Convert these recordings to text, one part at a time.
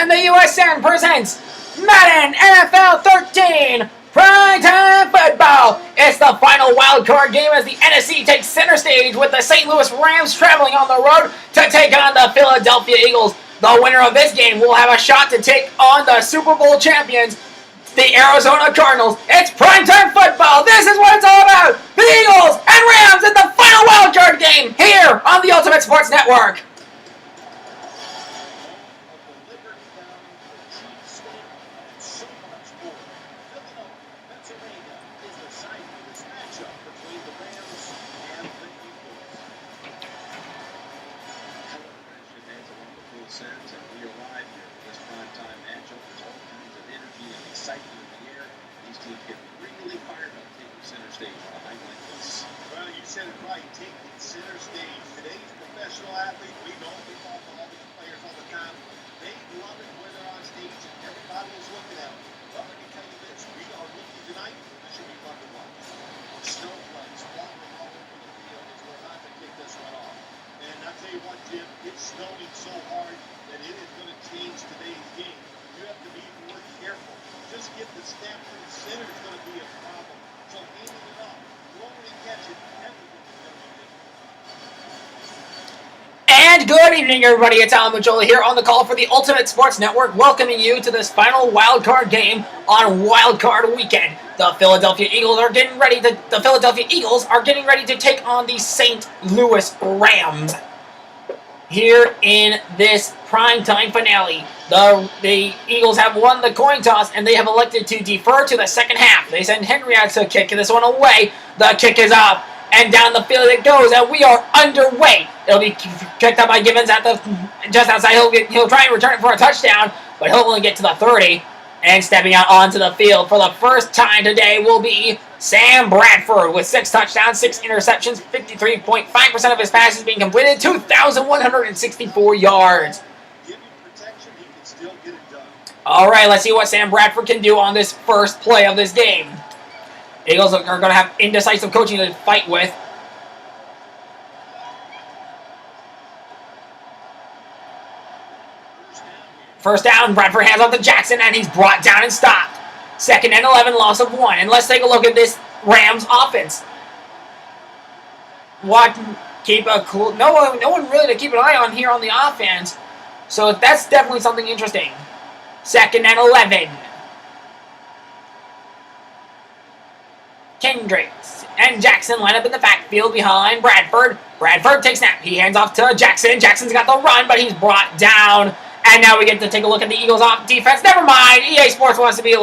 and the USN presents Madden NFL 13 Primetime Football. It's the final wild card game as the NFC takes center stage with the St. Louis Rams traveling on the road to take on the Philadelphia Eagles. The winner of this game will have a shot to take on the Super Bowl champions, the Arizona Cardinals. It's primetime football. This is what it's all about. The Eagles and Rams in the final wild card game here on the Ultimate Sports Network. It's snowing so hard that it is going to change today's game. You have to be more careful. Just get the snap to the center is going to be a problem. So aiming it up, throwing and catching, everything is going to be different. And good evening, everybody. It's Alan Majola here on the call for the Ultimate Sports Network, welcoming you to this final wild card game on Wild Card Weekend. The Philadelphia Eagles are getting ready to take on the St. Louis Rams. Here in this primetime finale, the Eagles have won the coin toss and they have elected to defer to the second half. They send Henry out to kick this one away. The kick is up and down the field it goes, and we are underway. It'll be kicked up by Givens at just outside. He'll try and return it for a touchdown, but he'll only get to the 30. And stepping out onto the field for the first time today will be Sam Bradford with 6 touchdowns, 6 interceptions, 53.5% of his passes being completed, 2,164 yards. All right, let's see what Sam Bradford can do on this first play of this game. Eagles are going to have indecisive coaching to fight with. First down, Bradford hands off to Jackson, and he's brought down and stopped. 2nd and 11, loss of 1. And let's take a look at this Rams offense. Keep a cool. No one really to keep an eye on here on the offense. So that's definitely something interesting. 2nd and 11. Kendricks and Jackson line up in the backfield behind Bradford. Bradford takes snap. He hands off to Jackson. Jackson's got the run, but he's brought down. And now we get to take a look at the Eagles' off defense. Never mind. EA Sports wants to be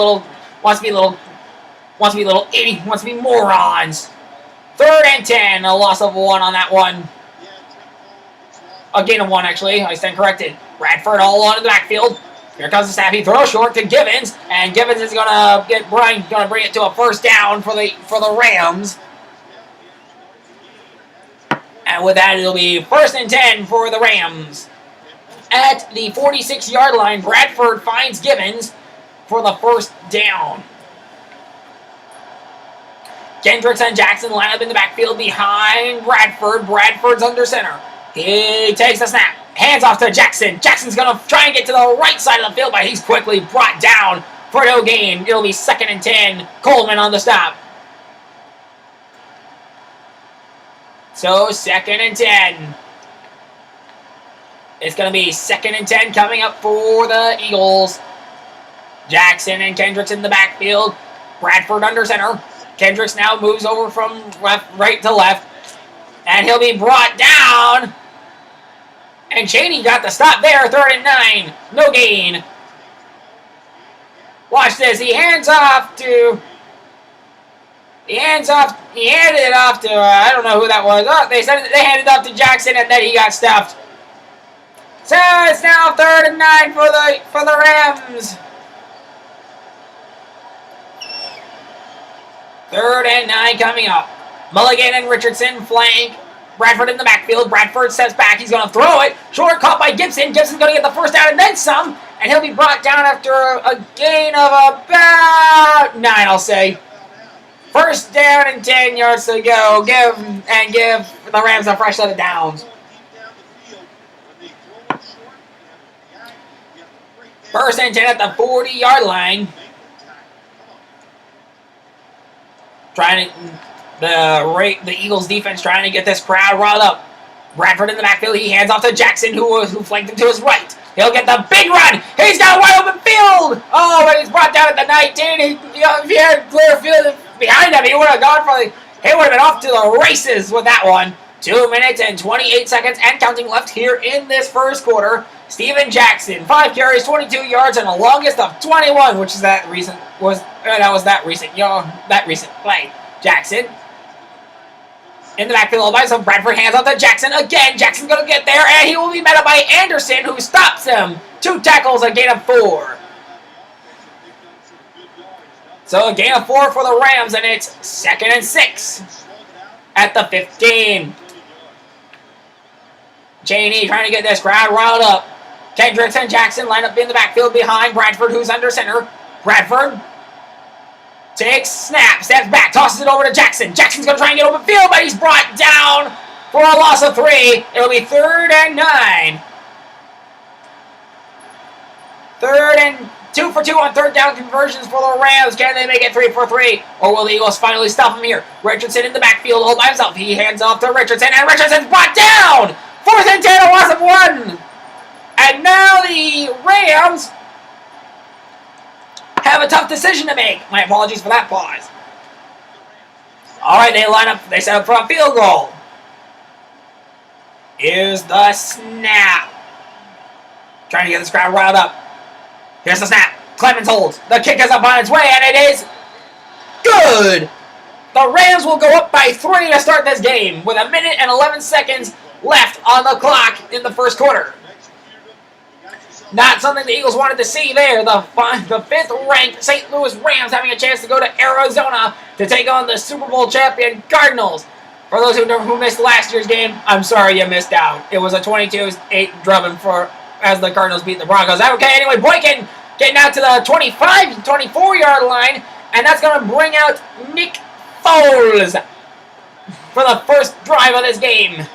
morons. 3rd and 10. A loss of 1 on that one. A gain of 1, actually. I stand corrected. Bradford all alone in the backfield. Here comes the snap. He throws short to Givens, and Givens is gonna bring it to a first down for the Rams. And with that, it'll be 1st and 10 for the Rams. At the 46-yard line, Bradford finds Givens for the first down. Kendricks and Jackson line up in the backfield behind Bradford. Bradford's under center. He takes the snap. Hands off to Jackson. Jackson's going to try and get to the right side of the field, but he's quickly brought down for no gain. It'll be 2nd and 10. Coleman on the stop. So 2nd and 10. It's going to be 2nd and 10 coming up for the Eagles. Jackson and Kendricks in the backfield. Bradford under center. Kendricks now moves over from right to left. And he'll be brought down. And Cheney got the stop there. 3rd and 9. No gain. Watch this. He handed it off to... I don't know who that was. Oh, they handed it off to Jackson, and then he got stuffed. So it's now 3rd and 9 for the Rams. 3rd and 9 coming up. Mulligan and Richardson flank. Bradford in the backfield. Bradford steps back. He's going to throw it. Short caught by Gibson. Gibson's going to get the first down and then some. And he'll be brought down after a gain of about 9, I'll say. First down and 10 yards to go. Give the Rams a fresh set of downs. First and 10 at the 40-yard line. Trying to the Eagles defense trying to get this crowd riled up. Bradford in the backfield. He hands off to Jackson, who flanked him to his right. He'll get the big run. He's got a wide open field. Oh, but he's brought down at the 19. If he had clear field behind him, he would have gone for he would have been off to the races with that one. 2 minutes and 28 seconds and counting left here in this first quarter. Steven Jackson, 5 carries, 22 yards, and a longest of 21, which is that recent play. Jackson in the backfield all by himself. Bradford hands off to Jackson again. Jackson's going to get there, and he will be met up by Anderson, who stops him. 2 tackles, a gain of 4. So a gain of 4 for the Rams, and it's 2nd and 6 at the 15. Cheney trying to get this crowd riled up. Kendricks and Jackson line up in the backfield behind Bradford, who's under center. Bradford takes snap, steps back, tosses it over to Jackson. Jackson's going to try and get open field, but he's brought down for a loss of 3. It'll be 3rd and 9. 3rd and 2 for 2 on 3rd down conversions for the Rams. Can they make it 3 for 3? Or will the Eagles finally stop him here? Richardson in the backfield all by himself. He hands off to Richardson, and Richardson's brought down! 4th and 10, a loss of 1. And now the Rams have a tough decision to make. My apologies for that pause. All right, they set up for a field goal. Here's the snap. Trying to get this crowd riled up. Here's the snap. Clemens holds. The kick is up on its way, and it is good. The Rams will go up by 3 to start this game with 1 minute and 11 seconds left on the clock in the first quarter. Not something the Eagles wanted to see there. The 5th-ranked St. Louis Rams having a chance to go to Arizona to take on the Super Bowl champion Cardinals. For those who missed last year's game, I'm sorry you missed out. It was a 22-8 drubbing as the Cardinals beat the Broncos. Okay, anyway, Boykin getting out to the 24-yard line, and that's going to bring out Nick Foles for the first drive of this game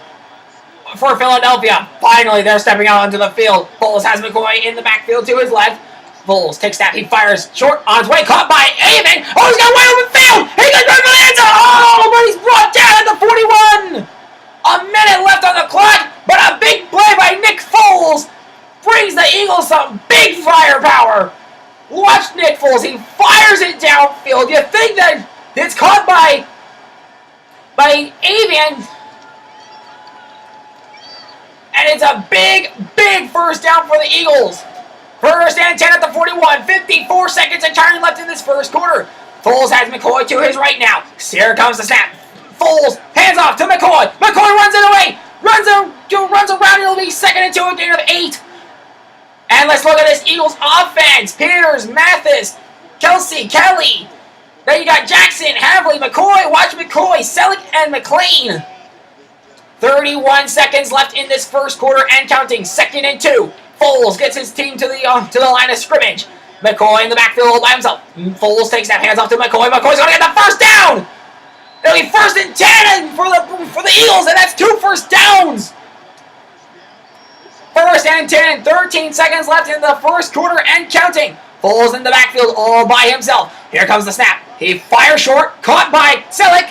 for Philadelphia. Finally, they're stepping out onto the field. Foles has McCoy in the backfield to his left. Foles takes that. He fires short on his way. Caught by Avon. Oh, he's got wide open field. He can run for the end zone. Oh, but he's brought down at the 41. A minute left on the clock, but a big play by Nick Foles brings the Eagles some big firepower. Watch Nick Foles. He fires it downfield. You think that it's caught by Avon. And it's a big, big first down for the Eagles. First and 10 at the 41. 54 seconds and counting left in this first quarter. Foles has McCoy to his right now. Here comes the snap. Foles hands off to McCoy. McCoy runs it away. Runs around. It'll be 2nd and 2, a gain of 8. And let's look at this Eagles offense. Peters, Mathis, Kelsey, Kelly. Then you got Jackson, Havley, McCoy. Watch McCoy, Selleck, and McLean. 31 seconds left in this first quarter and counting. 2nd and 2. Foles gets his team to the line of scrimmage. McCoy in the backfield all by himself. Foles takes that, hands off to McCoy. McCoy's going to get the first down. It'll be 1st and 10 for the Eagles, and that's 2 first downs. 1st and 10. 13 seconds left in the first quarter and counting. Foles in the backfield all by himself. Here comes the snap. He fires short. Caught by Selleck.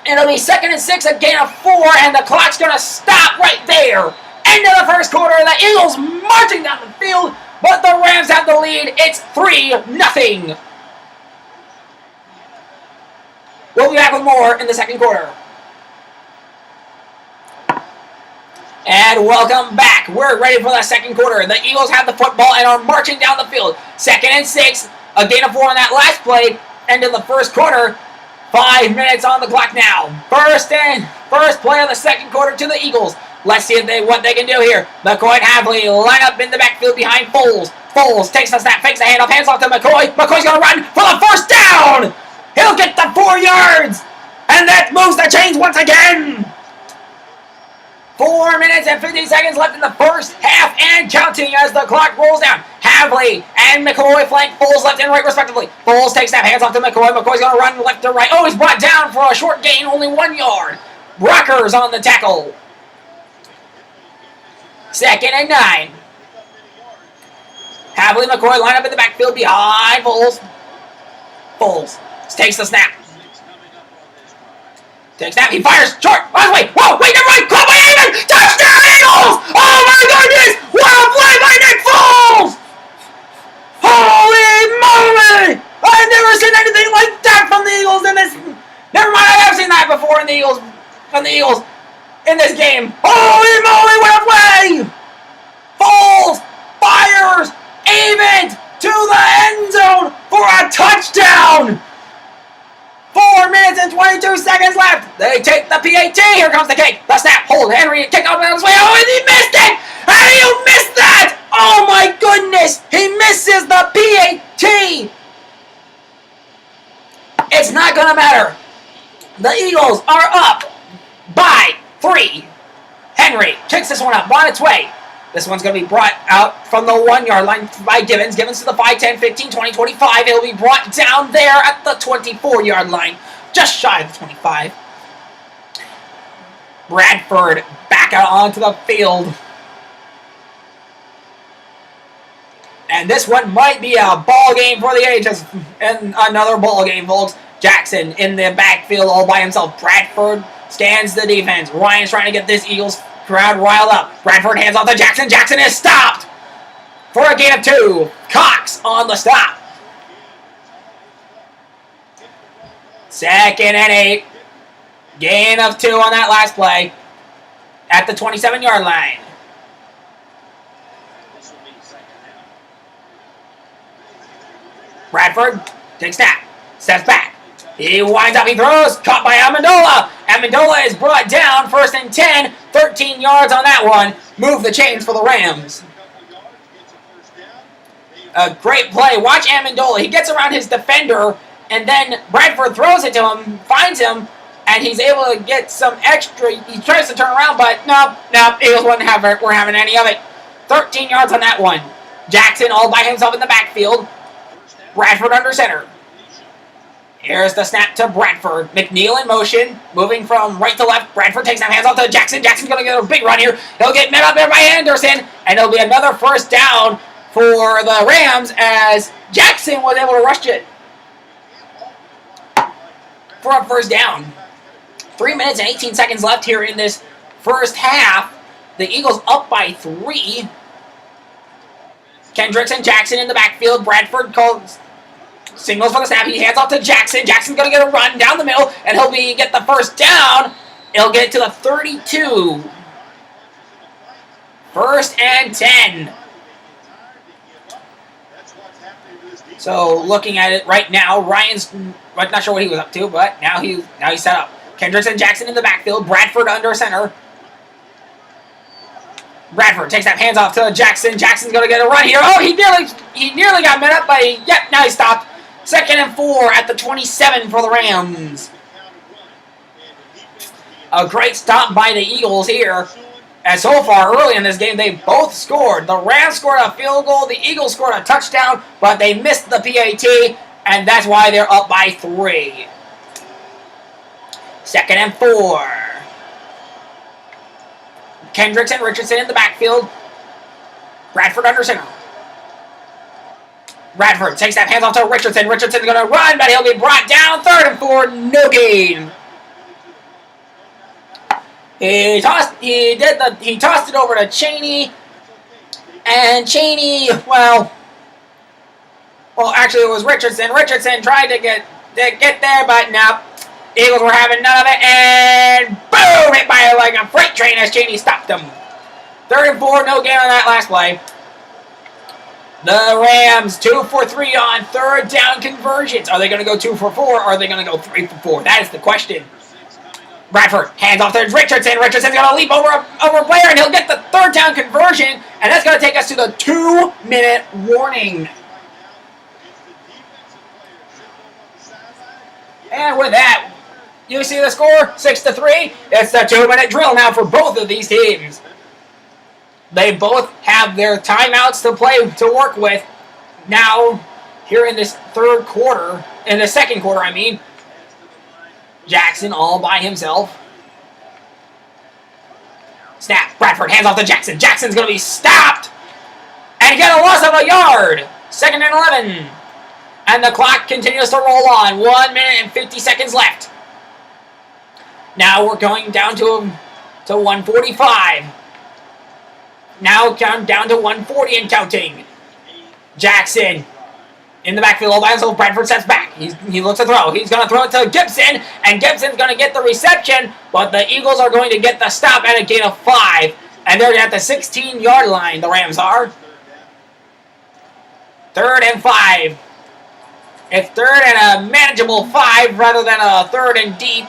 And it'll be 2nd and 6, a gain of 4, and the clock's going to stop right there. End of the first quarter, the Eagles marching down the field, but the Rams have the lead. It's 3-0. We'll be back with more in the second quarter. And welcome back. We're ready for the second quarter. The Eagles have the football and are marching down the field. 2nd and 6, a gain of 4 on that last play. End of the first quarter. 5 minutes on the clock now. First play of the second quarter to the Eagles. Let's see what they can do here. McCoy and Havley line up in the backfield behind Foles. Foles takes the snap, fakes the handoff, hands off to McCoy. McCoy's going to run for the first down. He'll get the 4 yards. And that moves the chains once again. 4 minutes and 50 seconds left in the first half and counting as the clock rolls down. Havley and McCoy flank Foles left and right respectively. Foles takes that, hands off to McCoy. McCoy's going to run left to right. Oh, he's brought down for a short gain, only 1 yard. Brockers on the tackle. 2nd and 9. Havley McCoy line up in the backfield behind Foles. Foles takes the snap. Takes snap. He fires short. Last way. Whoa, wait, never mind. Caught by Eamon. Touchdown Eagles! Oh my goodness! What a play by Nick Foles! Holy moly! I've never seen anything like that from the Eagles in this. Never mind, I have seen that before in the Eagles. From the Eagles in this game. Holy moly, what a play! Foles fires Eamon to the end zone for a touchdown! 4 minutes and 22 seconds left. They take the PAT. Here comes the kick. The snap. Hold. Henry. Kick out of his way. Oh, and he missed it. How do you miss that? Oh, my goodness. He misses the PAT. It's not going to matter. The Eagles are up by 3. Henry kicks this one up. On its way. This one's going to be brought out from the 1-yard line by Gibbons. Gibbons to the 5, 10, 15, 20, 25. It'll be brought down there at the 24-yard line. Just shy of the 25. Bradford back out onto the field. And this one might be a ball game for the ages. And another ball game, folks. Jackson in the backfield all by himself. Bradford scans the defense. Ryan's trying to get this Eagles crowd riled up. Bradford hands off to Jackson. Jackson is stopped for a gain of 2. Cox on the stop. 2nd and 8. Gain of 2 on that last play at the 27-yard line. Bradford takes snap. Steps back. He winds up, he throws, caught by Amendola. Amendola is brought down, 1st and 10, 13 yards on that one. Move the chains for the Rams. A great play. Watch Amendola. He gets around his defender, and then Bradford throws it to him, finds him, and he's able to get some extra. He tries to turn around, but no, Eagles weren't having any of it. 13 yards on that one. Jackson all by himself in the backfield. Bradford under center. Here's the snap to Bradford. McNeil in motion, moving from right to left. Bradford takes some hands off to Jackson. Jackson's going to get a big run here. He'll get met up there by Anderson, and it'll be another 1st down for the Rams as Jackson was able to rush it for a 1st down. 3 minutes and 18 seconds left here in this first half. The Eagles up by 3. Kendricks and Jackson in the backfield. Bradford calls signals for the snap. He hands off to Jackson. Jackson's going to get a run down the middle, and he'll get the 1st down. He'll get to the 32. 1st and 10. So looking at it right now, Ryan's not sure what he was up to, but now he's set up. Kendricks and Jackson in the backfield. Bradford under center. Bradford takes that hands off to Jackson. Jackson's going to get a run here. Oh, he nearly got met up, but now he stopped. 2nd and 4 at the 27 for the Rams. A great stop by the Eagles here. And so far, early in this game, they both scored. The Rams scored a field goal. The Eagles scored a touchdown, but they missed the PAT, and that's why they're up by 3. 2nd and 4. Kendricks and Richardson in the backfield. Bradford under center. Bradford takes that hands off to Richardson. Richardson's going to run, but he'll be brought down. 3rd and 4, no gain. He tossed it over to Chaney, and Chaney, well, actually it was Richardson. Richardson tried to get there, but no. Eagles were having none of it, and boom, hit by like a freight train as Chaney stopped him. 3rd and 4, no gain on that last play. The Rams 2 for 3 on 3rd down conversions. Are they going to go 2 for 4, or are they going to go 3 for 4? That is the question. Bradford hands off to Richardson. Richardson's going to leap over a player, and he'll get the 3rd down conversion, and that's going to take us to the 2-minute warning. And with that, you see the score, 6-3. It's the 2-minute drill now for both of these teams. They both have their timeouts to work with now here in this 3rd quarter, in the 2nd quarter, I mean. Jackson all by himself. Snap. Bradford hands off to Jackson. Jackson's going to be stopped And he got a loss of a yard. 2nd and 11. And the clock continues to roll on. 1 minute and 50 seconds left. Now we're going down to 145. Now down to 140 and counting. Jackson in the backfield. So Bradford steps back. He looks to throw. He's going to throw it to Gibson. And Gibson's going to get the reception. But the Eagles are going to get the stop at a gain of 5. And they're at the 16-yard line, the Rams are. 3rd and 5. It's 3rd and a manageable 5 rather than a 3rd and deep.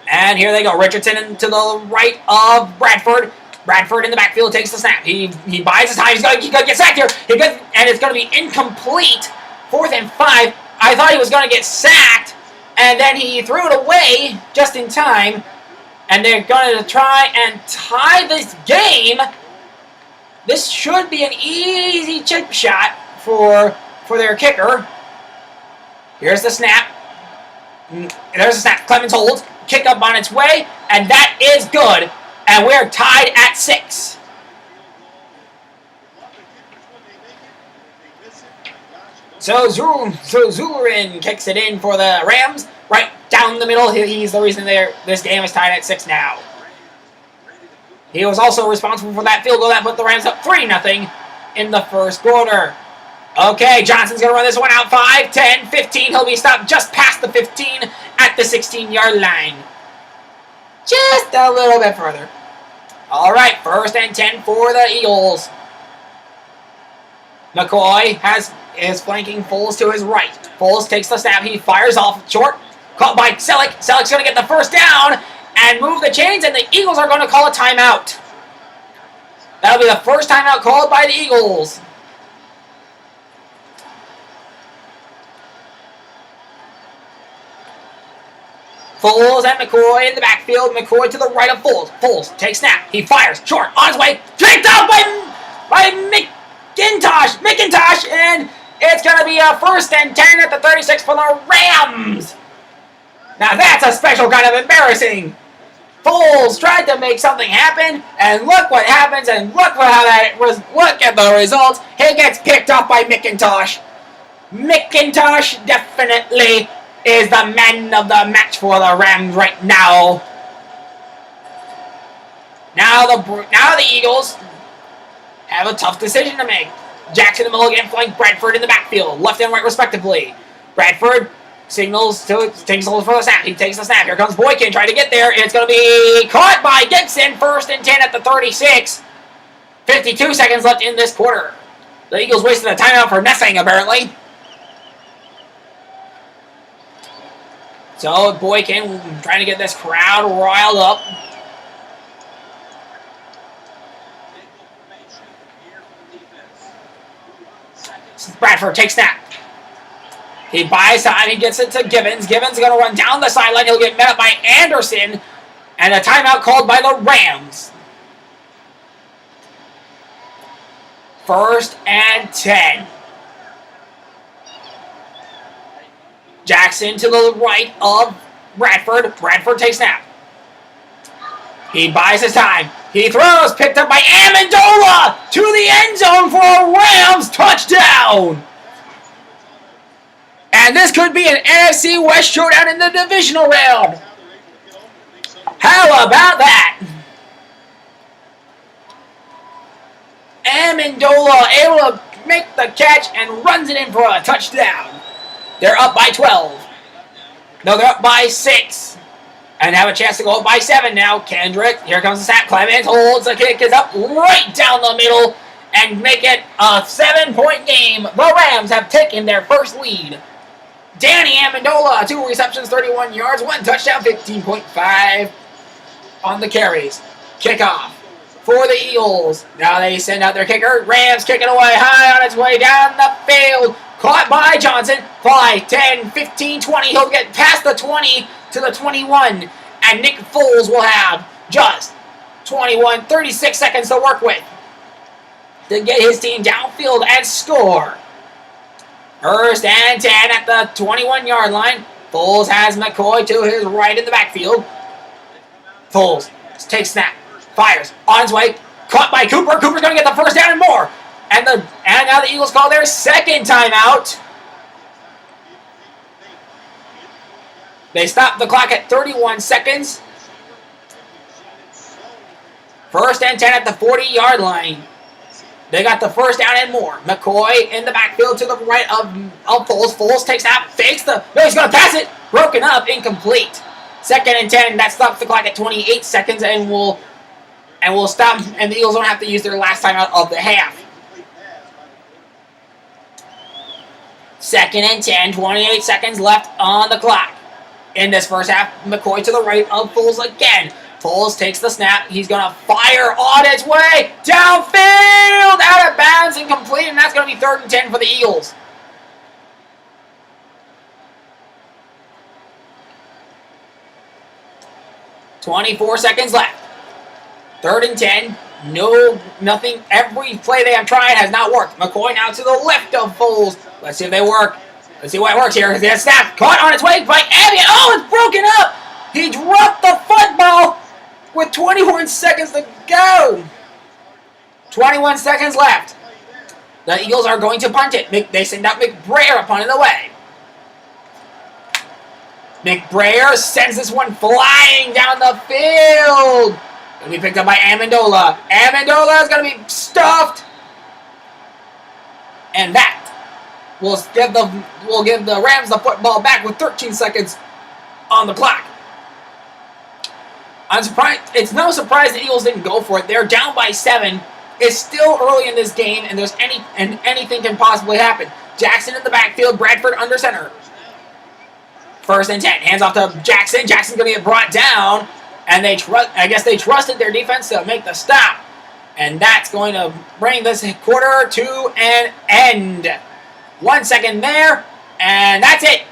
And here they go. Richardson to the right of Bradford. Bradford in the backfield takes the snap. He buys his time. He's going to get sacked here. And it's going to be incomplete. 4th and 5. I thought he was going to get sacked. And then he threw it away just in time. And they're going to try and tie this game. This should be an easy chip shot for their kicker. Here's the snap. There's the snap. Clemens holds. Kick up on its way. And that is good. And we're tied at 6. So Zulerin kicks it in for the Rams. Right down the middle. He's the reason this game is tied at 6 now. He was also responsible for that field goal that put the Rams up 3-0 in the first quarter. Okay, Johnson's going to run this one out. 5, 10, 15. He'll be stopped just past the 15 at the 16-yard line. Just a little bit further. All right, 1st and 10 for the Eagles. McCoy is flanking Foles to his right. Foles takes the snap. He fires off short. Caught by Selleck. Selleck's going to get the first down and move the chains, and the Eagles are going to call a timeout. That'll be the first timeout called by the Eagles. Foles and McCoy in the backfield. McCoy to the right of Foles. Foles takes snap. He fires short on his way. Picked up by McIntosh, and it's going to be a 1st and 10 at the 36 for the Rams. Now that's a special kind of embarrassing. Foles tried to make something happen, and look what happens, and look at the results. He gets picked off by McIntosh. McIntosh definitely is the man of the match for the Rams right now. Now the Eagles have a tough decision to make. Jackson in the middle again, flank Bradford in the backfield, left and right respectively. Bradford signals for the snap. He takes the snap. Here comes Boykin trying to get there. It's going to be caught by Gibson. 1st and 10 at the 36. 52 seconds left in this quarter. The Eagles wasted a timeout for nothing, apparently. So Boykin trying to get this crowd riled up. Bradford takes snap. He buys time. He gets it to Gibbons. Gibbons is going to run down the sideline. He'll get met up by Anderson. And a timeout called by the Rams. 1st and 10. Jackson to the right of Bradford. Bradford takes snap. He buys his time. He throws. Picked up by Amendola to the end zone for a Rams touchdown. And this could be an NFC West showdown in the divisional round. How about that? Amendola able to make the catch and runs it in for a touchdown. They're up by 12. No, they're up by 6. And have a chance to go up by 7 now. Kendrick, here comes the snap. Clemens holds. The kick is up right down the middle and make it a 7-point game. The Rams have taken their first lead. Danny Amendola, 2 receptions, 31 yards, 1 touchdown, 15.5 on the carries. Kickoff for the Eagles. Now they send out their kicker. Rams kicking away high on its way down the field. Caught by Johnson. 5, 10, 15, 20. He'll get past the 20 to the 21. And Nick Foles will have just 36 seconds to work with to get his team downfield and score. 1st and 10 at the 21-yard line. Foles has McCoy to his right in the backfield. Foles takes snap. Fires. On his way. caught by Cooper. Cooper's going to get the first down and more. And now the Eagles call their second timeout. They stop the clock at 31 seconds. First and 10 at the 40-yard line. They got the first down and more. McCoy in the backfield to the right of Foles. Foles takes out, fakes no, he's going to pass it. Broken up, incomplete. Second and 10. That stops the clock at 28 seconds and will stop. And the Eagles don't have to use their last timeout of the half. Second and 10. 28 seconds left on the clock. In this first half, McCoy to the right of Foles again. Foles takes the snap. He's going to fire on its way. Downfield! Out of bounds, incomplete, and that's going to be 3rd and 10 for the Eagles. .24 seconds left. 3rd and 10. Nothing. Every play they have tried has not worked. McCoy now to the left of Foles. Let's see if they work. Let's see what works here. There's snap caught on its way by Abby. Oh, it's broken up. He dropped the football with 21 seconds to go. 21 seconds left. The Eagles are going to punt it. They send out McBrayer upon it away. McBrayer sends this one flying down the field. Going to be picked up by Amendola. Amendola is going to be stuffed. And that will give the Rams the football back with 13 seconds on the clock. I'm surprised. It's no surprise the Eagles didn't go for it. They're down by 7. It's still early in this game, and anything can possibly happen. Jackson in the backfield. Bradford under center. 1st and 10. Hands off to Jackson. Jackson's going to get brought down, and I guess they trusted their defense to make the stop, and that's going to bring this quarter to an end. 1 second there, and that's it.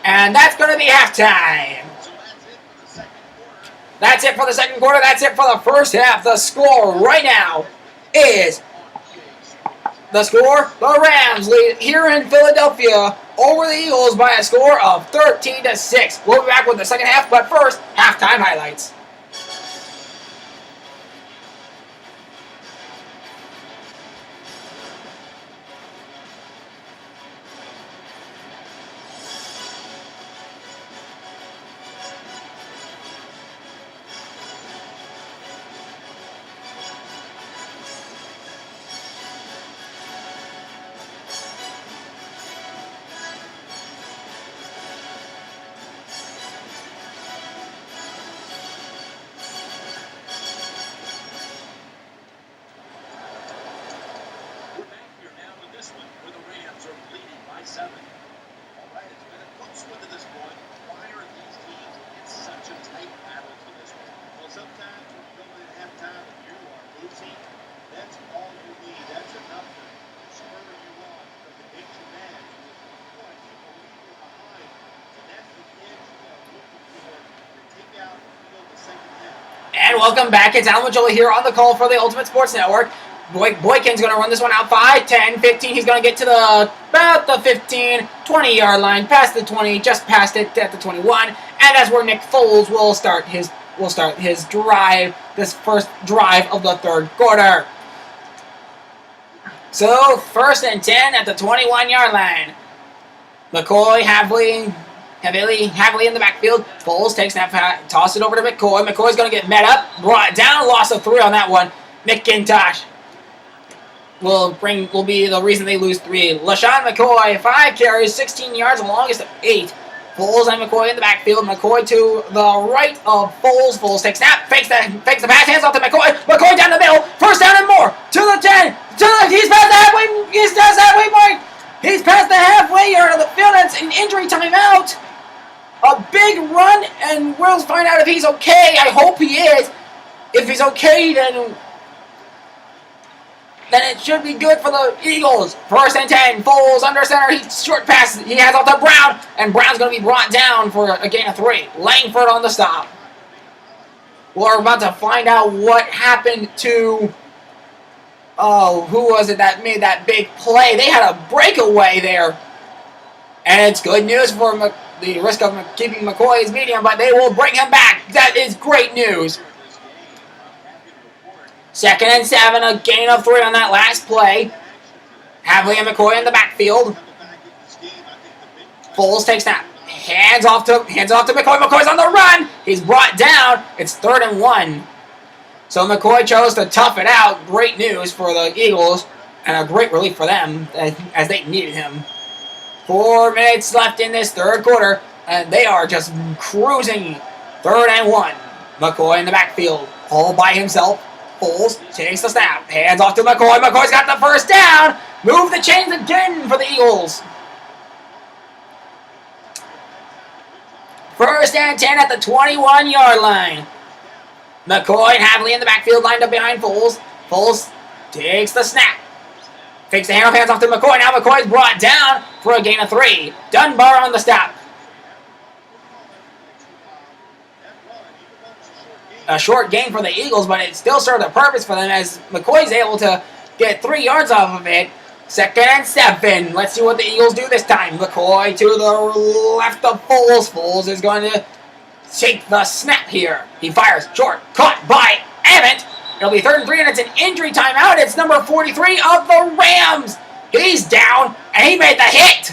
And that's going to be halftime. That's it for the second quarter. That's it for the first half. The score right now is the Rams lead here in Philadelphia over the Eagles by a score of 13-6. We'll be back with the second half, but first, halftime highlights. And welcome back. It's Alan Majoli here on the call for the Ultimate Sports Network. Boykin's going to run this one out 5, 10, 15. He's going to get to about the 15, 20-yard line, past the 20, just past it at the 21. And that's where Nick Foles will start his drive, this first drive of the third quarter. So, 1st and 10 at the 21-yard line. McCoy heavily in the backfield. Foles takes that, toss it over to McCoy. McCoy's going to get met up, brought down, loss of 3 on that one. McIntosh will be the reason they lose 3. LaShawn McCoy, 5 carries, 16 yards, the longest of 8. Foles and McCoy in the backfield. McCoy to the right of Foles. Foles takes snap, fakes the pass, hands off to McCoy. McCoy down the middle, first down and more, to the 10, he's past the halfway point. He's past the halfway yard of the field, and it's an injury timeout. A big run, and we'll find out if he's okay. I hope he is. If he's okay, then it should be good for the Eagles. 1st and 10. Foles under center. He short passes. He has off to Brown, and Brown's going to be brought down for a gain of 3. Langford on the stop. We're about to find out what happened to... Oh, who was it that made that big play? They had a breakaway there. And it's good news for the risk of keeping McCoy's medium, but they will bring him back. That is great news. 2nd and 7, a gain of 3 on that last play. Havley and McCoy in the backfield. Foles takes snap. Hands off to McCoy. McCoy's on the run. He's brought down. It's 3rd and 1. So McCoy chose to tough it out. Great news for the Eagles and a great relief for them as they needed him. 4 minutes left in this 3rd quarter, and they are just cruising. 3rd and 1. McCoy in the backfield, all by himself. Foles takes the snap. Hands off to McCoy. McCoy's got the first down. Move the chains again for the Eagles. 1st and 10 at the 21-yard line. McCoy and Havley in the backfield lined up behind Foles. Foles takes the snap. Fakes the handoff, hands off to McCoy. Now McCoy's brought down for a gain of 3. Dunbar on the stop. A short gain for the Eagles, but it still served a purpose for them as McCoy's able to get 3 yards off of it. 2nd and 7. Let's see what the Eagles do this time. McCoy to the left of Foles. Foles is going to take the snap here. He fires short. Caught by Emmett. It'll be 3rd and 3, and it's an injury timeout. It's number 43 of the Rams. He's down, and he made the hit.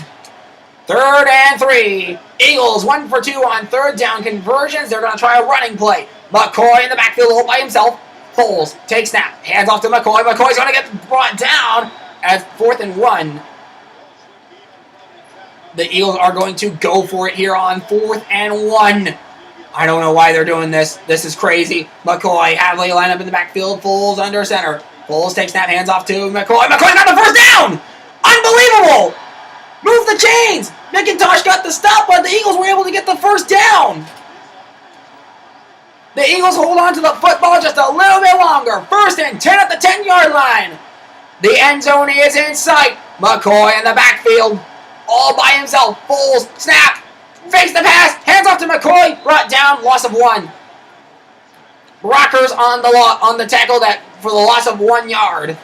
3rd and 3. Eagles 1 for 2 on 3rd down conversions. They're going to try a running play. McCoy in the backfield all by himself. Foles takes snap. Hands off to McCoy. McCoy's going to get brought down at 4th and 1. The Eagles are going to go for it here on 4th and 1. I don't know why they're doing this. This is crazy. McCoy, Havley line up in the backfield. Foles under center. Foles takes snap. Hands off to McCoy. McCoy got the first down! Unbelievable! Move the chains! McIntosh got the stop, but the Eagles were able to get the first down. The Eagles hold on to the football just a little bit longer. 1st and 10 at the 10-yard line. The end zone is in sight. McCoy in the backfield. All by himself. Foles, snap. Fakes the pass. Hands off to McCoy. Brought down. Loss of 1. Rockers on the tackle for the loss of 1 yard.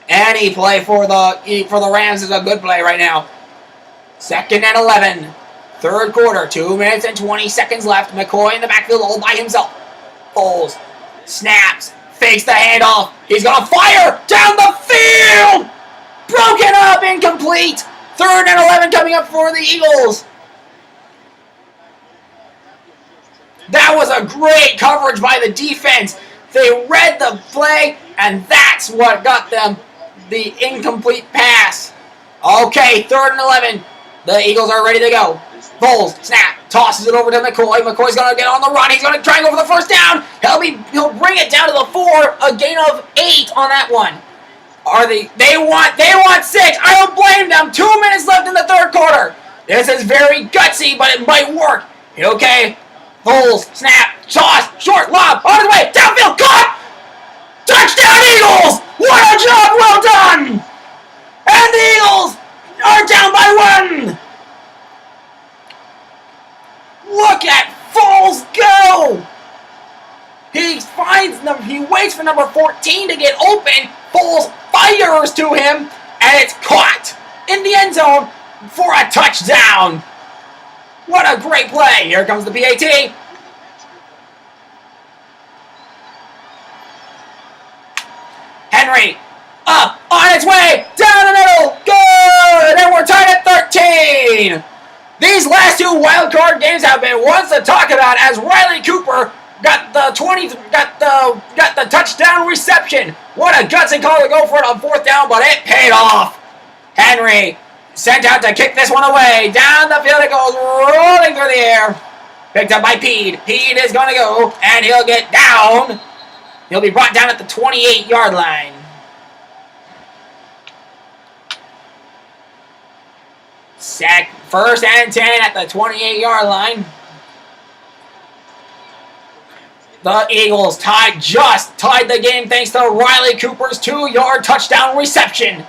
Any play for the Rams is a good play right now. 2nd and 11. 3rd quarter. 2 minutes and 20 seconds left. McCoy in the backfield all by himself. Foles. Snaps. Fakes the handoff. He's going to fire down the field. Broken up. Incomplete. 3rd and 11 coming up for the Eagles. That was a great coverage by the defense. They read the play, and that's what got them the incomplete pass. Okay, 3rd and 11. The Eagles are ready to go. Foles, snap, tosses it over to McCoy. McCoy's going to get on the run. He's going to try and go for the first down. He'll bring it down to the 4. A gain of 8 on that one. They want 6. I don't blame them. 2 minutes left in the 3rd quarter. This is very gutsy, but it might work. Okay. Foles, snap, toss, short lob, on his way, downfield, caught! Touchdown Eagles! What a job, well done! And the Eagles are down by 1! Look at Foles go! He waits for number 14 to get open. Foles fires to him, and it's caught in the end zone for a touchdown. What a great play. Here comes the PAT. Henry up on its way down the middle. Good. And we're tied at 13. These last 2 wildcard games have been ones to talk about as Riley Cooper got the touchdown reception. What a gutsy call to go for it on 4th down, but it paid off. Henry sent out to kick this one away. Down the field it goes, rolling through the air. Picked up by Pede. Pede is going to go, and he'll get down. He'll be brought down at the 28-yard line. First and 10 at the 28-yard line. The Eagles just tied the game thanks to Riley Cooper's 2-yard touchdown reception.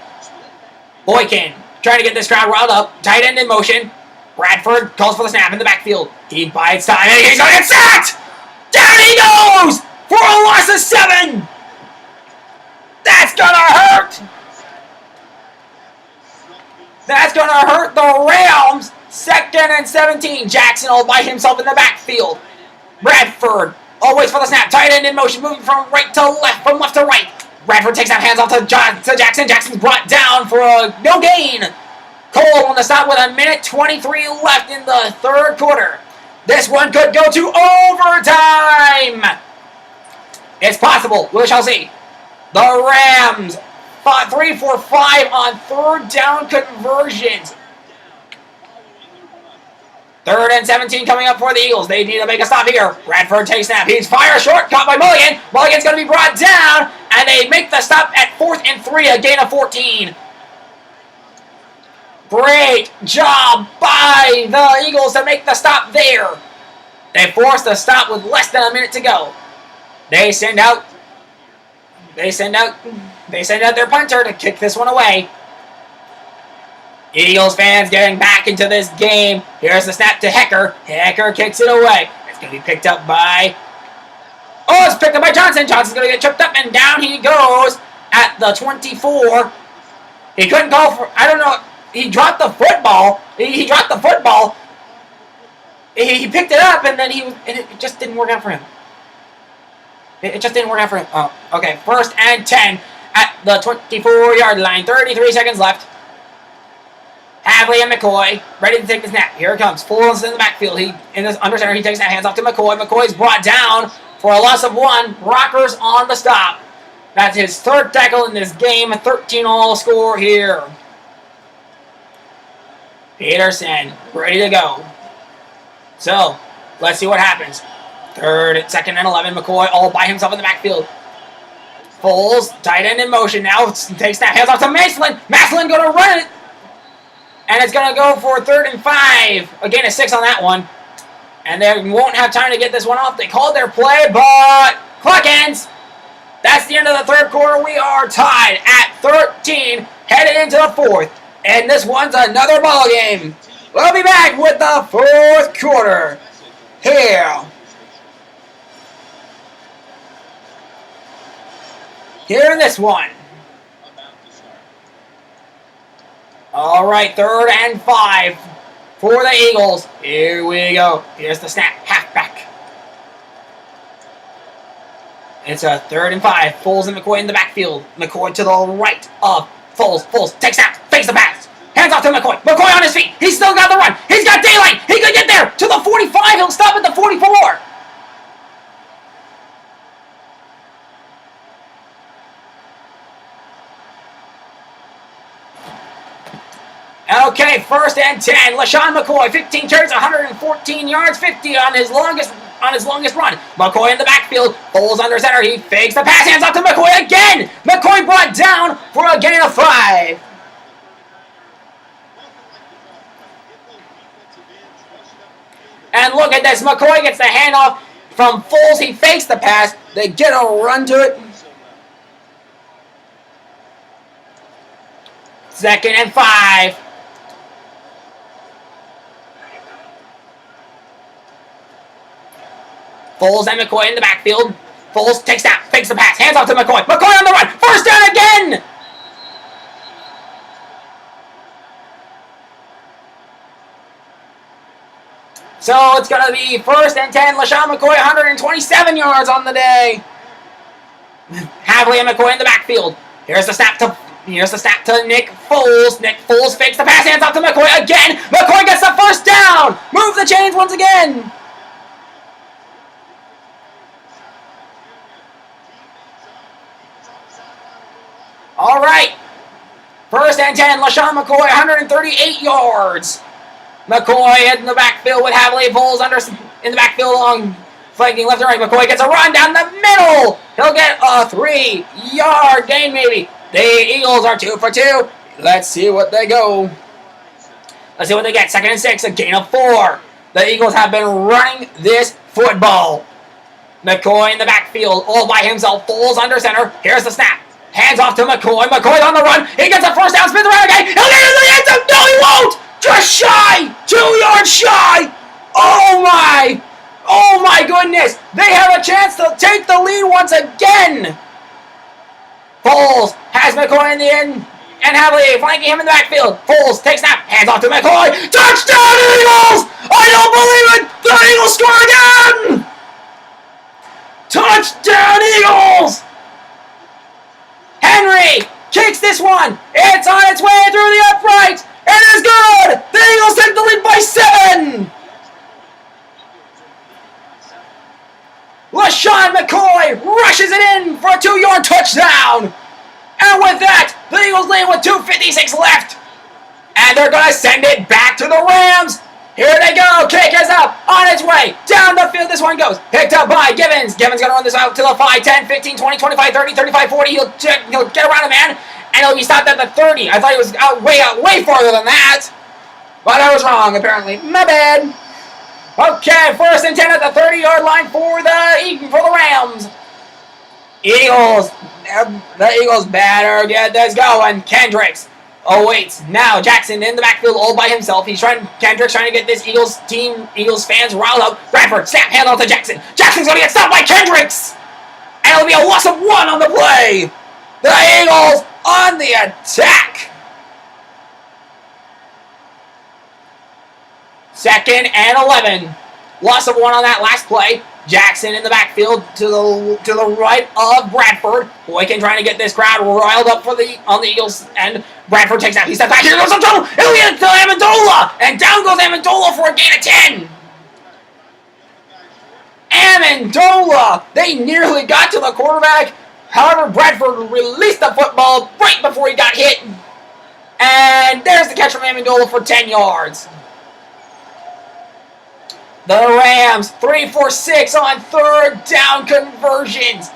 Boykin trying to get this crowd riled up. Tight end in motion. Bradford calls for the snap in the backfield. He bides time and he's going to get sacked! Down he goes for a loss of 7! That's going to hurt! That's going to hurt the Rams. 2nd and 17. Jackson all by himself in the backfield. Bradford Oh, waits for the snap. Tight end in motion, moving from right to left, from left to right. Bradford takes that hands off to Jackson. Jackson's brought down for a no gain. Cole on the stop with 1:23 left in the third quarter. This one could go to overtime. It's possible. We shall see. The Rams 3 for 5 on third down conversions. 3rd and 17 coming up for the Eagles. They need to make a stop here. Bradford takes snap. He's fire short. Caught by Mulligan. Mulligan's going to be brought down. And they make the stop at 4th and 3. A gain of 14. Great job by the Eagles to make the stop there. They forced the stop with less than a minute to go. They send out their punter to kick this one away. Eagles fans getting back into this game. Here's the snap to Hecker. Hecker kicks it away. It's going to be picked up by... Oh, it's picked up by Johnson. Johnson's going to get tripped up, and down he goes at the 24. He couldn't go for... I don't know. He dropped the football. He dropped the football. He picked it up, and then it just didn't work out for him. It just didn't work out for him. Oh, okay. 1st and 10 at the 24-yard line. 33 seconds left. Havley and McCoy ready to take the snap. Here it comes. Foles in the backfield. In this under center. He takes that hands off to McCoy. McCoy's brought down for a loss of 1. Rockers on the stop. That's his 3rd tackle in this game. A 13-all score here. Peterson ready to go. So, let's see what happens. 2nd and 11. McCoy all by himself in the backfield. Foles, tight end in motion now. Takes that hands off to Maslin. Maslin going to run it. And it's going to go for 3rd and 5. A gain of 6 on that one. And they won't have time to get this one off. They called their play, but clock ends. That's the end of the 3rd quarter. We are tied at 13, headed into the 4th. And this one's another ball game. We'll be back with the 4th quarter here. Here in this one. All right, 3rd and 5 for the Eagles. Here we go. Here's the snap. Halfback. It's a 3rd and 5. Foles and McCoy in the backfield. McCoy to the right of Foles. Foles takes snap. Fakes the pass. Hands off to McCoy. McCoy on his feet. He's still got the run. He's got daylight. He could get there to the 45. He'll stop at the 44. Okay, 1st and 10. LaShawn McCoy, 15 carries, 114 yards, 50 on his longest run. McCoy in the backfield, Foles under center. He fakes the pass, hands off to McCoy again. McCoy brought down for a gain of 5. And look at this. McCoy gets the handoff from Foles. He fakes the pass. They get a run to it. 2nd and 5. Foles and McCoy in the backfield. Foles takes that, fakes the pass, hands off to McCoy. McCoy on the run. 1st down again. So it's going to be 1st and 10. LaShawn McCoy, 127 yards on the day. Havley and McCoy in the backfield. Here's the snap to Nick Foles. Nick Foles fakes the pass, hands off to McCoy again. McCoy gets the 1st down. Move the chains once again. All right. 1st and 10. LaShawn McCoy, 138 yards. McCoy in the backfield with Havley. Foles in the backfield along flanking left and right. McCoy gets a run down the middle. He'll get a 3-yard gain maybe. The Eagles are 2 for 2. Let's see what they go. Let's see what they get. 2nd and 6, a gain of 4. The Eagles have been running this football. McCoy in the backfield all by himself. Foles under center. Here's the snap. Hands off to McCoy. McCoy on the run. He gets a 1st down. Spins around again. He'll get into the end zone. No, he won't. Just shy. 2 yards shy. Oh my goodness. They have a chance to take the lead once again. Foles has McCoy in the end. And Havley flanking him in the backfield. Foles takes snap. Hands off to McCoy. Touchdown Eagles. I don't believe it. The Eagles score again. Touchdown, Eagles! Henry kicks this one. It's on its way through the upright. It is good. The Eagles take the lead by 7. LaShawn McCoy rushes it in for a 2-yard touchdown. And with that, the Eagles lead with 2:56 left. And they're going to send it back to the Rams. Here they go. Kick is up. On its way. Down the field this one goes. Picked up by Givens. Givens going to run this out to the 5, 10, 15, 20, 25, 30, 35, 40. He'll get around a man. And he'll be stopped at the 30. I thought he was way farther than that. But I was wrong, apparently. My bad. Okay, 1st and 10 at the 30-yard line for the Rams. Eagles. The Eagles better get this going. Kendricks awaits. Now Jackson in the backfield all by himself. Kendricks trying to get this Eagles fans riled up. Bradford, snap, hand off to Jackson. Jackson's going to get stopped by Kendricks. And it'll be a loss of 1 on the play. The Eagles on the attack. 2nd and 11. Loss of 1 on that last play. Jackson in the backfield to the right of Bradford. Boykin trying to get this crowd riled up on the Eagles end. Bradford takes out. He steps back. Here goes some trouble. It'll get to Amendola. And down goes Amendola for a gain of 10. Amendola. They nearly got to the quarterback. However, Bradford released the football right before he got hit. And there's the catch from Amendola for 10 yards. The Rams, 3 for 6 on 3rd down conversions.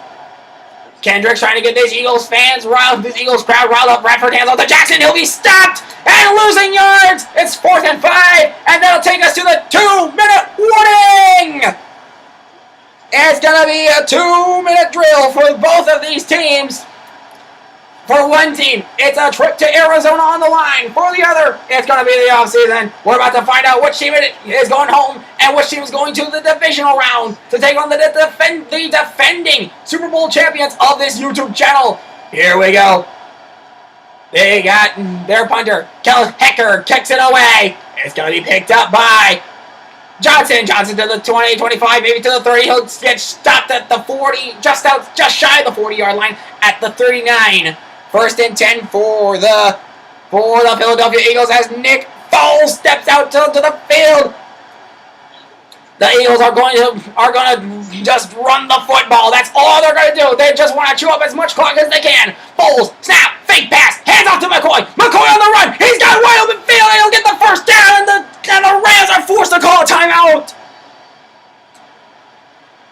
Kendricks trying to get these Eagles crowd riled up. Bradford hands off to Jackson. He'll be stopped and losing yards. It's 4th and 5, and that'll take us to the 2-minute warning. It's going to be a 2-minute drill for both of these teams. For one team, it's a trip to Arizona on the line. For the other, it's going to be the offseason. We're about to find out which team is going home and which team is going to the divisional round to take on the defending Super Bowl champions of this YouTube channel. Here we go. They got their punter. Kel Hecker kicks it away. It's going to be picked up by Johnson. Johnson to the 20, 25, maybe to the 30. He'll get stopped at the 40, just shy of the 40-yard line at the 39. 1st and 10 for the Philadelphia Eagles as Nick Foles steps out to the field. The Eagles are going to just run the football. That's all they're going to do. They just want to chew up as much clock as they can. Foles, snap, fake pass, hands off to McCoy. McCoy on the run. He's got wide open field, and he'll get the 1st down, and the Rams are forced to call a timeout.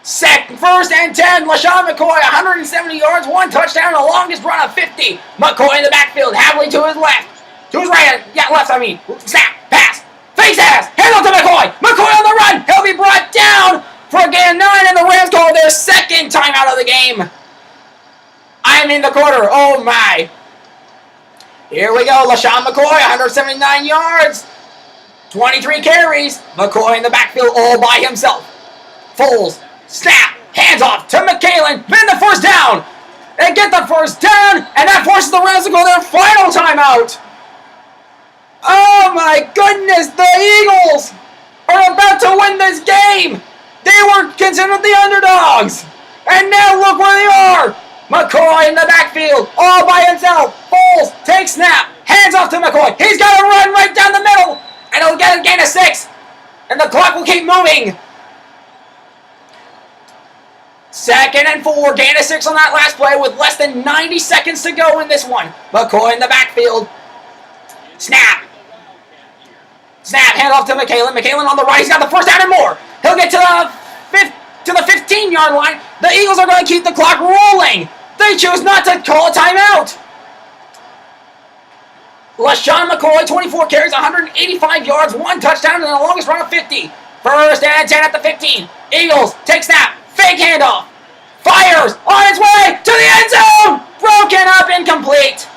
1st and 10, LaShawn McCoy, 170 yards, 1 touchdown, the longest run of 50. McCoy in the backfield, Havley to his left. To his right, left, snap, pass, face ass, hand off to McCoy. McCoy on the run, he'll be brought down for a gain of 9, and the Rams call their 2nd timeout of the game. I'm in the quarter, oh my. Here we go, LaShawn McCoy, 179 yards, 23 carries. McCoy in the backfield all by himself. Foles. Snap! Hands off to McKalen. Then the 1st down. They get the 1st down, and that forces the Rams to go their final timeout. Oh my goodness! The Eagles are about to win this game. They were considered the underdogs, and now look where they are. McCoy in the backfield, all by himself. Foles takes snap. Hands off to McCoy. He's got to run right down the middle, and he'll get a gain of 6, and the clock will keep moving. 2nd and 4, gain of 6 on that last play with less than 90 seconds to go in this one. McCoy in the backfield. Snap. Snap, hand off to McKalen. McKalen on the right, he's got the 1st down and more. He'll get to the 15-yard line. The Eagles are going to keep the clock rolling. They choose not to call a timeout. LaShawn McCoy, 24 carries, 185 yards, 1 touchdown, and the longest run of 50. 1st and 10 at the 15. Eagles take snap. Fake handoff. Fires on its way to the end zone. Broken up, incomplete.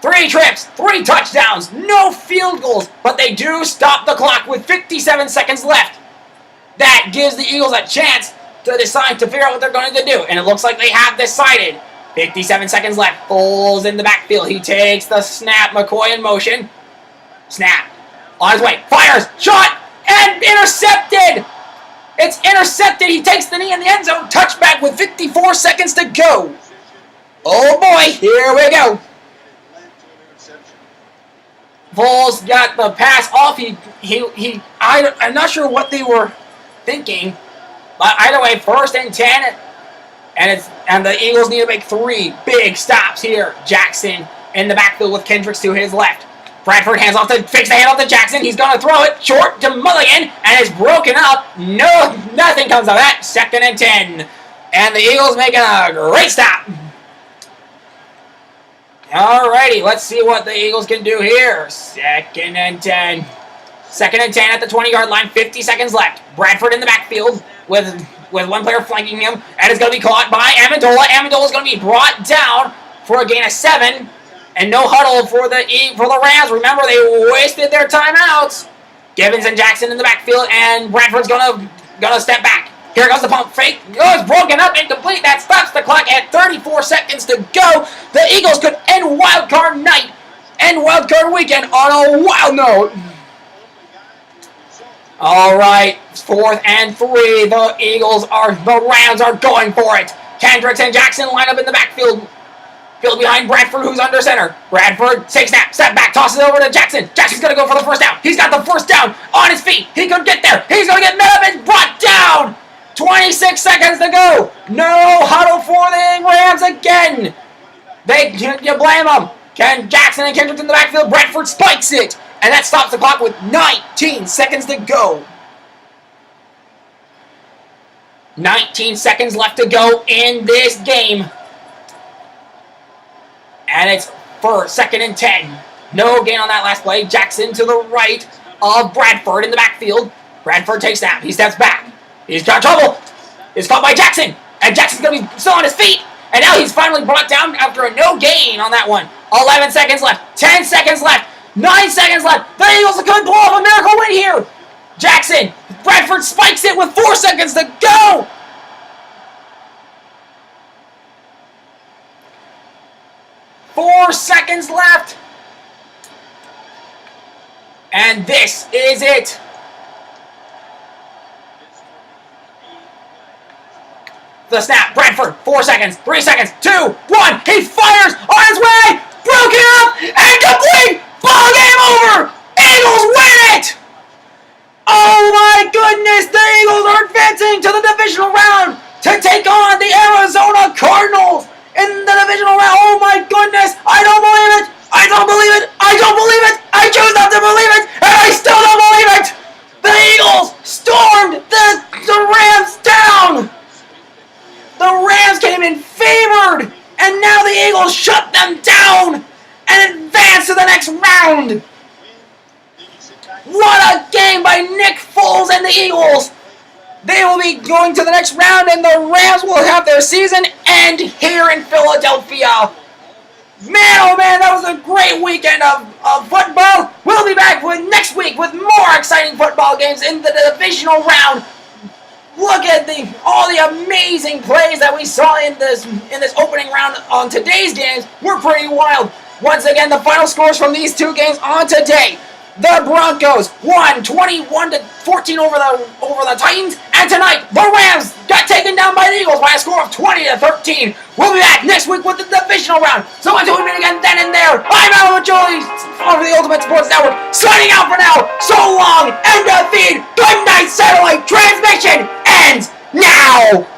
3 trips, 3 touchdowns, no field goals, but they do stop the clock with 57 seconds left. That gives the Eagles a chance to decide to figure out what they're going to do, and it looks like they have decided. 57 seconds left. Foles in the backfield. He takes the snap. McCoy in motion. Snap. On his way. Fires. Shot. And intercepted. It's intercepted. He takes the knee in the end zone. Touchback with 54 seconds to go. Oh boy, here we go. Foles got the pass off. I'm not sure what they were thinking, but either way, 1st and 10, and the Eagles need to make 3 big stops here. Jackson in the backfield with Kendricks to his left. Bradford hands off fakes the handoff to Jackson. He's going to throw it short to Mulligan, and it's broken up. No, nothing comes of that. 2nd and 10, and the Eagles making a great stop. Alrighty, let's see what the Eagles can do here. 2nd and 10. 2nd and 10 at the 20-yard line. 50 seconds left. Bradford in the backfield with one player flanking him, and it's going to be caught by Amendola. Amendola is going to be brought down for a gain of 7, and no huddle for the Rams. Remember, they wasted their timeouts. Gibbons and Jackson in the backfield, and Bradford's gonna step back. Here goes the pump fake. Oh, it's broken up, incomplete. That stops the clock at 34 seconds to go. The Eagles could end Wild Card night and Wild Card weekend on a wild note. All right, 4th and 3. The Rams are going for it. Kendricks and Jackson line up in the backfield. Field behind Bradford, who's under center. Bradford takes snap, step back, tosses it over to Jackson. Jackson's going to go for the 1st down. He's got the 1st down on his feet. He could get there. He's going to get met up and brought down. 26 seconds to go. No huddle for the Rams again. You blame them. Jackson and Kendricks in the backfield. Bradford spikes it. And that stops the clock with 19 seconds to go. 19 seconds left to go in this game. And it's for 2nd and 10. No gain on that last play. Jackson to the right of Bradford in the backfield. Bradford takes snap. He steps back. He's got trouble. It's caught by Jackson. And Jackson's going to be still on his feet. And now he's finally brought down after a no gain on that one. 11 seconds left. 10 seconds left. 9 seconds left. The Eagles could pull off a miracle win here. Jackson. Bradford spikes it with 4 seconds to go. Four seconds left. And this is it. The snap. Bradford. 4 seconds. 3 seconds. 2, 1. He fires on his way. Broken up and complete. Ball game over. Eagles win it. Oh my goodness. The Eagles are advancing to the divisional round to take on the Arizona Cardinals in the divisional round. Oh my goodness. I don't believe it. I don't believe it. I don't believe it. I choose not to believe it. And I still don't believe it. The Eagles stormed the Rams down. The Rams came in favored, and now the Eagles shut them down and advance to the next round. What a game by Nick Foles and the Eagles. They will be going to the next round, and the Rams will have their season end here in Philadelphia. Man, oh man, that was a great weekend of football. We'll be back next week with more exciting football games in the divisional round. Look at all the amazing plays that we saw in this opening round on today's games. Were pretty wild. Once again, the final scores from these two games on today. The Broncos won 21-14 over the Titans, and tonight the Rams got taken down by the Eagles by a score of 20-13. We'll be back next week with the divisional round. So until we meet again then and there, I'm Alan Jolie for the Ultimate Sports Network, signing out for now. So long, end of feed. Good night, satellite transmission ends now.